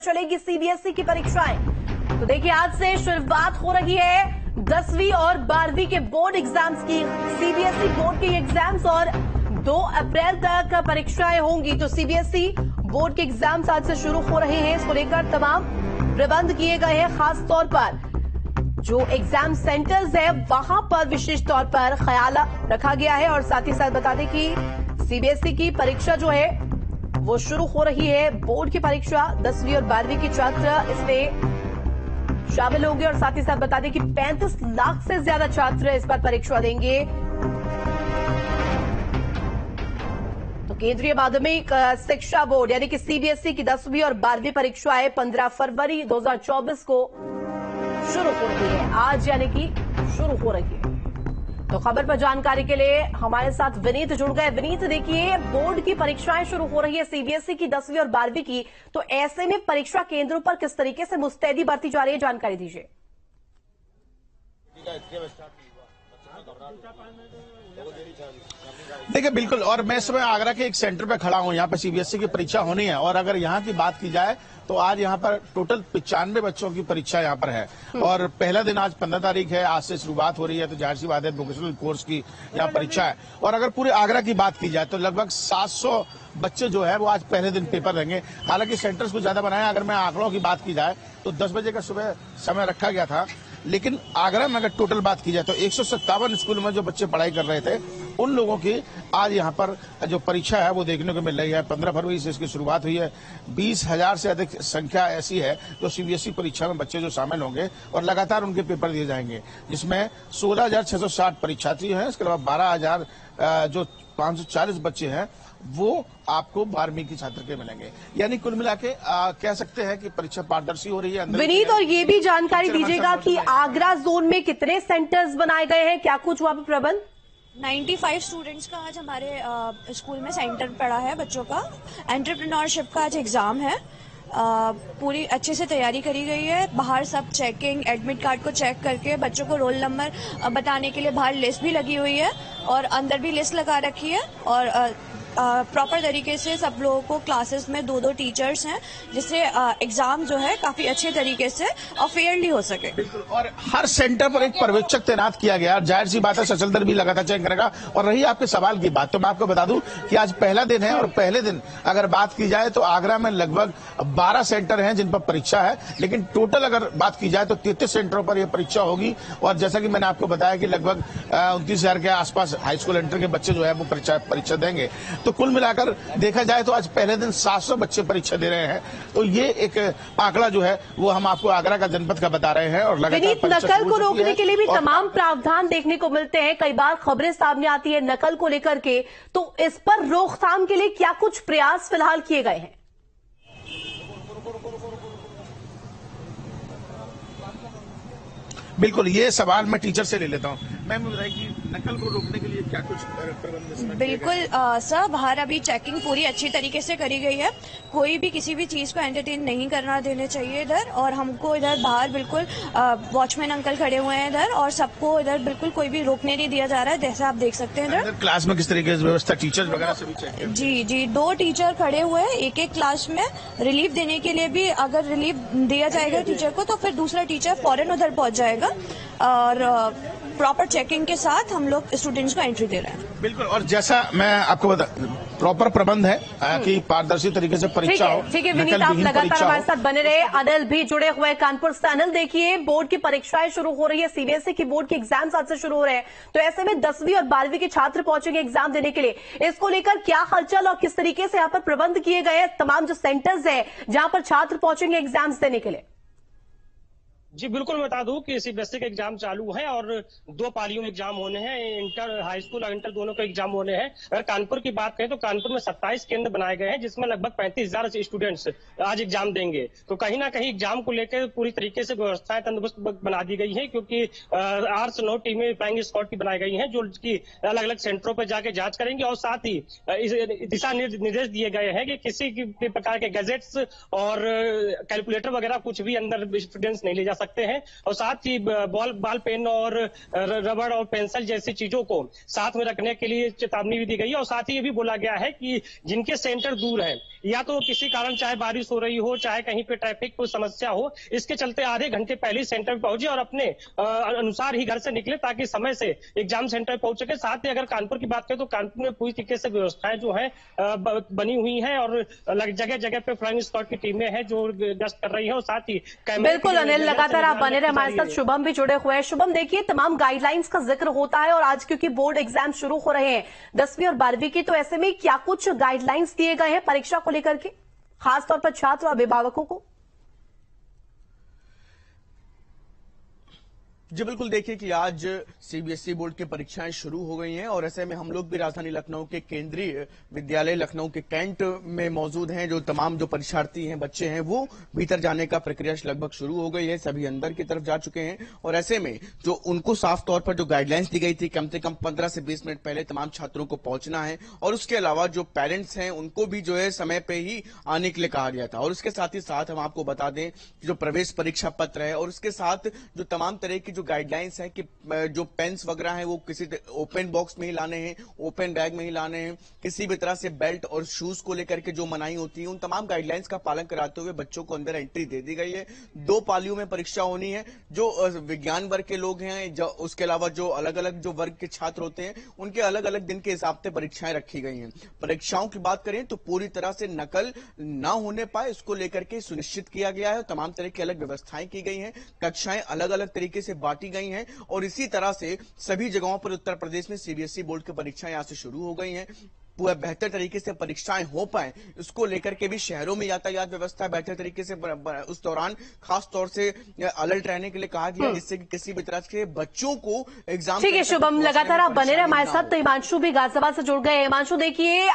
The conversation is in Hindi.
चलेगी सीबीएसई की परीक्षाएं। तो देखिए आज से शुरुआत हो रही है 10वीं और 12वीं के बोर्ड एग्जाम्स की। सीबीएसई बोर्ड के एग्जाम्स और 2 अप्रैल तक परीक्षाएं होंगी। तो सीबीएसई बोर्ड के एग्जाम्स आज से शुरू हो रहे हैं। इसको लेकर तमाम प्रबंध किए गए हैं। खास तौर पर जो एग्जाम सेंटर्स है वहां पर विशेष तौर पर ख्याल रखा गया है। और साथ ही साथ बता दें कि सीबीएसई की परीक्षा जो है वो शुरू हो रही है। बोर्ड की परीक्षा 10वीं और 12वीं के छात्र इसमें शामिल होंगे। और साथ ही साथ बता दें कि 35 लाख से ज्यादा छात्र इस बार परीक्षा देंगे। तो केंद्रीय माध्यमिक शिक्षा बोर्ड यानी कि सीबीएसई की 10वीं और 12वीं परीक्षाएं 15 फरवरी 2024 को शुरू हो रही है। आज यानी कि शुरू हो रही है। तो खबर पर जानकारी के लिए हमारे साथ विनीत जुड़ गए। विनीत, देखिए बोर्ड की परीक्षाएं शुरू हो रही है सीबीएसई की 10वीं और 12वीं की, तो ऐसे में परीक्षा केंद्रों पर किस तरीके से मुस्तैदी बरती जा रही है, जानकारी दीजिए। देखिए बिल्कुल, और मैं इस समय आगरा के एक सेंटर पे खड़ा हूँ। यहाँ पे सीबीएसई की परीक्षा होनी है और अगर यहाँ की बात की जाए तो आज यहाँ पर टोटल 95 बच्चों की परीक्षा यहाँ पर है। और पहला दिन आज 15 तारीख है, आज से शुरुआत हो रही है। तो जाहिर सी बात है वोकेशनल कोर्स की यहाँ परीक्षा है। और अगर पूरे आगरा की बात की जाए तो लगभग 700 बच्चे जो है वो आज पहले दिन पेपर देंगे। हालांकि सेंटर्स को ज्यादा बनाया। अगर मैं आंकड़ों की बात की जाए तो 10 बजे का सुबह समय रखा गया था, लेकिन आगरा में अगर टोटल बात की जाए तो 157 स्कूल में जो बच्चे पढ़ाई कर रहे थे उन लोगों की आज यहाँ पर जो परीक्षा है वो देखने को मिल रही है। 15 फरवरी से इसकी शुरुआत हुई है। 20,000 से अधिक संख्या ऐसी है जो सीबीएसई परीक्षा में बच्चे जो शामिल होंगे और लगातार उनके पेपर दिए जाएंगे, जिसमें 16,660 परीक्षार्थी हैं। इसके अलावा 12,000 जो 540 बच्चे हैं वो आपको 12वीं की छात्र के मिलेंगे। यानी कुल मिला के कह सकते हैं कि परीक्षा पारदर्शी हो रही है। विनीत, और ये भी जानकारी दीजिएगा कि आगरा जोन में कितने सेंटर्स बनाए गए हैं, क्या कुछ वहां पर प्रबंध? 95 स्टूडेंट्स का आज हमारे स्कूल में सेंटर पड़ा है बच्चों का। एंटरप्रेन्योरशिप का आज एग्जाम है। पूरी अच्छे से तैयारी करी गई है। बाहर सब चेकिंग, एडमिट कार्ड को चेक करके बच्चों को रोल नंबर बताने के लिए बाहर लिस्ट भी लगी हुई है और अंदर भी लिस्ट लगा रखी है। और प्रॉपर तरीके से सब लोगों को क्लासेस में 2-2 टीचर्स हैं, जिससे एग्जाम जो है काफी अच्छे तरीके से और फेयरली हो सके। और हर सेंटर पर एक पर्यवेक्षक तैनात किया गया। जाहिर सी बात है सचल दल भी लगातार चेक करेगा। और रही आपके सवाल की बात, तो मैं आपको बता दूं कि आज पहला दिन है और पहले दिन अगर बात की जाए तो आगरा में लगभग 12 सेंटर हैं जिन पर परीक्षा है। लेकिन टोटल अगर बात की जाए तो 33 सेंटरों पर यह परीक्षा होगी। और जैसा कि मैंने आपको बताया कि लगभग 29,000 के आसपास हाई स्कूल इंटर के बच्चे जो है वो परीक्षा देंगे। तो कुल मिलाकर देखा जाए तो आज पहले दिन 700 बच्चे परीक्षा दे रहे हैं। तो ये एक आंकड़ा जो है वो हम आपको आगरा का जनपद का बता रहे हैं। और लगातार नकल को रोकने के लिए भी तमाम प्रावधान देखने को मिलते हैं। कई बार खबरें सामने आती है नकल को लेकर के, तो इस पर रोकथाम के लिए क्या कुछ प्रयास फिलहाल किए गए हैं? बिल्कुल, ये सवाल मैं टीचर से ले लेता हूँ। मैम बताइए कि नकल को रोकने के लिए क्या कुछ प्रबंध? बिल्कुल सर, बाहर अभी चेकिंग पूरी अच्छी तरीके से करी गई है। कोई भी किसी भी चीज को एंटरटेन नहीं करना देने चाहिए इधर। और हमको इधर बाहर बिल्कुल वॉचमैन अंकल खड़े हुए हैं इधर, और सबको इधर बिल्कुल कोई भी रोकने नहीं दिया जा रहा है, जैसे आप देख सकते हैं इधर। क्लास में किस तरीके से व्यवस्था, टीचर्स वगैरह सभी चेक? जी, 2 टीचर खड़े हुए हैं एक क्लास में। रिलीफ देने के लिए भी अगर रिलीफ दिया जाएगा टीचर को तो फिर दूसरा टीचर फौरन उधर पहुंच जाएगा। और प्रॉपर चेकिंग के साथ हम लोग स्टूडेंट्स को एंट्री दे रहे हैं। बिल्कुल, और जैसा मैं आपको बता, प्रॉपर प्रबंध है कि पारदर्शी तरीके से परीक्षा हो। ठीक है विनीत, आप लगातार हमारे साथ बने रहे। अनिल भी जुड़े हुए हैं कानपुर से। अनिल, देखिए बोर्ड की परीक्षाएं शुरू हो रही है, सीबीएसई की बोर्ड के एग्जाम्स आज से शुरू हो रहे हैं। तो ऐसे में 10वीं और 12वीं के छात्र पहुंचेंगे एग्जाम देने के लिए। इसको लेकर क्या हलचल और किस तरीके से यहाँ पर प्रबंध किए गए हैं, तमाम जो सेंटर्स है जहां पर छात्र पहुंचेंगे एग्जाम्स देने के लिए? जी बिल्कुल, मैं बता दूं कि सीबीएसई के एग्जाम चालू है और 2 पालियों में एग्जाम होने हैं। इंटर, हाई स्कूल और इंटर दोनों के एग्जाम होने हैं। अगर कानपुर की बात करें तो कानपुर में 27 केंद्र बनाए गए हैं, जिसमें लगभग 35,000 स्टूडेंट्स आज एग्जाम देंगे। तो कहीं ना कहीं एग्जाम को लेकर पूरी तरीके से व्यवस्थाएं तंदुरुस्त बना दी गई है, क्योंकि 8 से 9 टीमें फ्लाइंग स्क्वाड की बनाई गई है जो की अलग अलग सेंटरों पर जाके जांच करेंगे। और साथ ही दिशा निर्देश दिए गए हैं कि किसी भी प्रकार के गैजेट्स और कैलकुलेटर वगैरह कुछ भी अंदर स्टूडेंट्स नहीं ले जा सकते हैं और साथ ही बॉल पेन और रबड़ और पेंसिल जैसी चीजों को साथ में रखने के लिए चेतावनी भी दी गई है। और साथ ही ये भी बोला गया है कि जिनके सेंटर दूर है या तो किसी कारण चाहे बारिश हो रही हो, चाहे कहीं पे ट्रैफिक कोई समस्या हो, इसके चलते आधे घंटे पहले ही सेंटर पे पहुंचे और अपने अनुसार ही घर से निकले ताकि समय से एग्जाम सेंटर पहुंच सके। साथ ही अगर कानपुर की बात करें तो कानपुर में पूरी तरीके से व्यवस्थाएं जो है बनी हुई है और जगह जगह पे फ्लाइंग स्क्वाड की टीमें हैं जो गश्त कर रही है और साथ ही बिल्कुल अनिल, लगातार आप बने रहे, हमारे साथ शुभम भी जुड़े हुए हैं। शुभम, देखिए तमाम गाइडलाइंस का जिक्र होता है और आज क्योंकि बोर्ड एग्जाम शुरू हो रहे हैं 10वीं और 12वीं की, तो ऐसे में क्या कुछ गाइडलाइंस दिए गए हैं परीक्षा को लेकर के, खासतौर पर छात्र और अभिभावकों को? जी बिल्कुल, देखिए कि आज सीबीएसई बोर्ड की परीक्षाएं शुरू हो गई हैं और ऐसे में हम लोग भी राजधानी लखनऊ के केंद्रीय विद्यालय लखनऊ के कैंट में मौजूद हैं। जो तमाम जो परीक्षार्थी हैं, बच्चे हैं, वो भीतर जाने का प्रक्रिया लगभग शुरू हो गई है, सभी अंदर की तरफ जा चुके हैं। और ऐसे में जो उनको साफ तौर पर जो गाइडलाइंस दी गई थी, कम से कम 15 से 20 मिनट पहले तमाम छात्रों को पहुंचना है और उसके अलावा जो पेरेंट्स हैं उनको भी जो है समय पे ही आने के लिए कहा गया था। और उसके साथ ही साथ हम आपको बता दें कि जो प्रवेश परीक्षा पत्र है और उसके साथ जो तमाम तरह की गाइडलाइंस है कि जो पेन्स वगैरह हैं वो किसी ओपन बॉक्स में ही लाने हैं, ओपन बैग में ही लाने हैं, किसी भी तरह से बेल्ट और शूज को लेकर के जो मनाही होती है उन तमाम गाइडलाइंस का पालन कराते हुए बच्चों को अंदर एंट्री दे दी गई है। 2 पालियों में परीक्षा होनी है। जो विज्ञान वर्ग के लोग हैं, उसके अलावा जो अलग अलग जो वर्ग के छात्र होते हैं उनके अलग अलग दिन के हिसाब से परीक्षाएं रखी गई हैं। परीक्षाओं की बात करें तो पूरी तरह से नकल ना होने पाए इसको लेकर के सुनिश्चित किया गया है। तमाम तरह की अलग व्यवस्थाएं की गई हैं, कक्षाएं अलग अलग तरीके से बांटी गई हैं और इसी तरह से सभी जगहों पर उत्तर प्रदेश में सीबीएसई बोर्ड की परीक्षाएं यहां से शुरू हो गई हैं। पूरा बेहतर तरीके से परीक्षाएं हो पाए इसको लेकर के भी शहरों में यातायात व्यवस्था बेहतर तरीके से उस दौरान खास तौर से अलर्ट रहने के लिए कहा गया, जिससे कि किसी भी तरह के बच्चों को एग्जाम। ठीक है शुभम, लगातार आप बने रहे हमारे साथ। तो हिमांशु भी गाजियाबाद से जुड़ गए। हिमांशु, देखिए